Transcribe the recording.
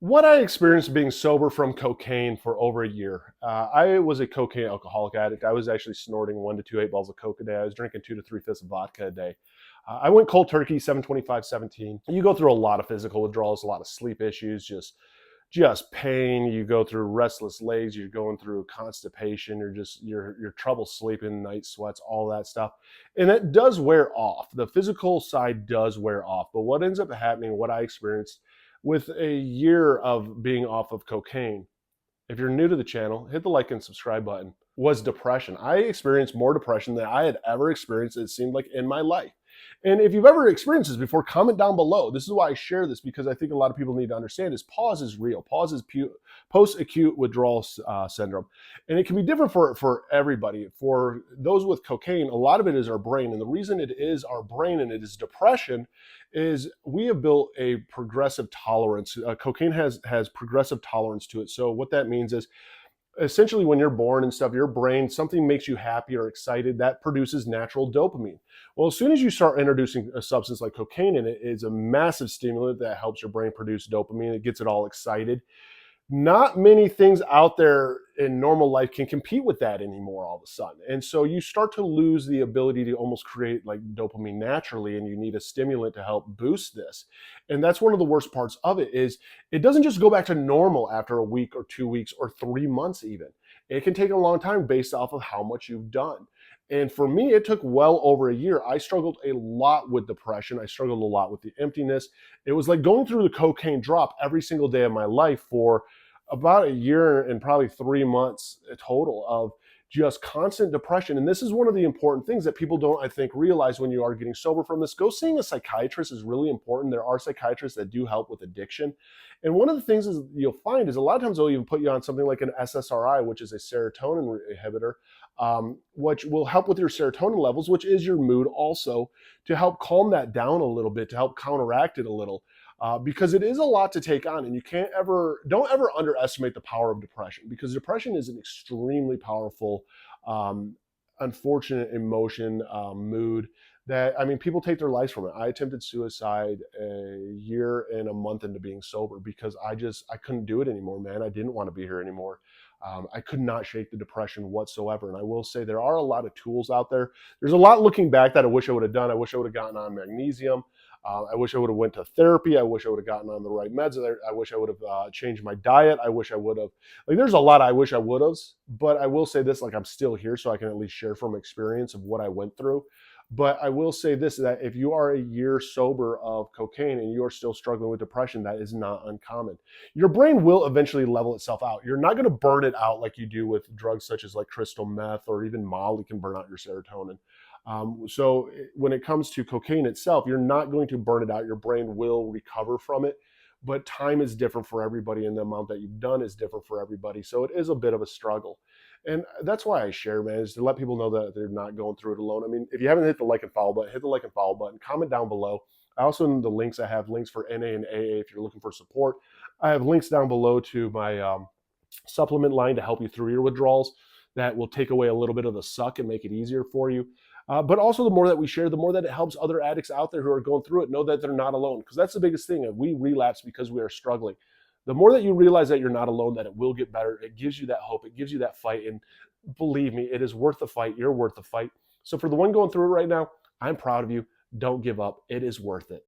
What I experienced being sober from cocaine for over a year. I was a cocaine alcoholic addict. I was actually snorting 1 to 2 8 balls of coke a day. I was drinking 2 to 3 fifths of vodka a day. I went cold turkey, 7/25/17. You go through a lot of physical withdrawals, a lot of sleep issues, just pain. You go through restless legs. You're going through constipation. You're trouble sleeping, night sweats, all that stuff, and it does wear off. The physical side does wear off, but what ends up happening, what I experienced with a year of being off of cocaine, if you're new to the channel, hit the like and subscribe button, was depression. I experienced more depression than I had ever experienced, it seemed like, in my life. And if you've ever experienced this before, comment down below. This is why I share this, because I think a lot of people need to understand is pause is real. Pause is post-acute withdrawal syndrome. And it can be different for everybody. For those with cocaine, a lot of it is our brain. And the reason it is our brain and it is depression is we have built a progressive tolerance. Cocaine has progressive tolerance to it. So what that means is essentially when you're born and stuff, your brain, something makes you happy or excited, that produces natural dopamine. Well, as soon as you start introducing a substance like cocaine in it, it's a massive stimulant that helps your brain produce dopamine. It gets it all excited. Not many things out there in normal life can compete with that anymore all of a sudden. And so you start to lose the ability to almost create like dopamine naturally, and you need a stimulant to help boost this. And that's one of the worst parts of it is it doesn't just go back to normal after a week or 2 weeks or 3 months even. It can take a long time based off of how much you've done. And for me, it took well over a year. I struggled a lot with depression. I struggled a lot with the emptiness. It was like going through the cocaine drop every single day of my life for about a year and probably 3 months total of just constant depression. And this is one of the important things that people don't, I think, realize when you are getting sober from this. Go seeing a psychiatrist is really important. There are psychiatrists that do help with addiction. And one of the things is you'll find is a lot of times they'll even put you on something like an SSRI, which is a serotonin inhibitor, which will help with your serotonin levels, which is your mood also, to help calm that down a little bit, to help counteract it a little. Because it is a lot to take on, and you don't ever underestimate the power of depression, because depression is an extremely powerful, um, unfortunate emotion, mood that, I mean, people take their lives from it. I attempted suicide a year and a month into being sober because I couldn't do it anymore, man. I didn't want to be here anymore. I could not shake the depression whatsoever. And I will say there are a lot of tools out there. There's a lot looking back that I wish I would have done. I wish I would have gotten on magnesium. I wish I would have went to therapy. I wish I would have gotten on the right meds. I wish I would have changed my diet. I wish I would have, like, there's a lot I wish I would have, but I will say this, like, I'm still here, so I can at least share from experience of what I went through. But I will say this, that if you are a year sober of cocaine and you're still struggling with depression, that is not uncommon. Your brain will eventually level itself out. You're not going to burn it out like you do with drugs such as like crystal meth, or even Molly can burn out your serotonin. So when it comes to cocaine itself, you're not going to burn it out. Your brain will recover from it, but time is different for everybody, and the amount that you've done is different for everybody. So it is a bit of a struggle. And that's why I share, man, is to let people know that they're not going through it alone. I mean, if you haven't hit the like and follow button, hit the like and follow button, comment down below. I also, in the links, I have links for NA and AA if you're looking for support. I have links down below to my supplement line to help you through your withdrawals that will take away a little bit of the suck and make it easier for you. But also, the more that we share, the more that it helps other addicts out there who are going through it know that they're not alone. Because that's the biggest thing. We relapse because we are struggling. The more that you realize that you're not alone, that it will get better, it gives you that hope, it gives you that fight. And believe me, it is worth the fight. You're worth the fight. So for the one going through it right now, I'm proud of you. Don't give up. It is worth it.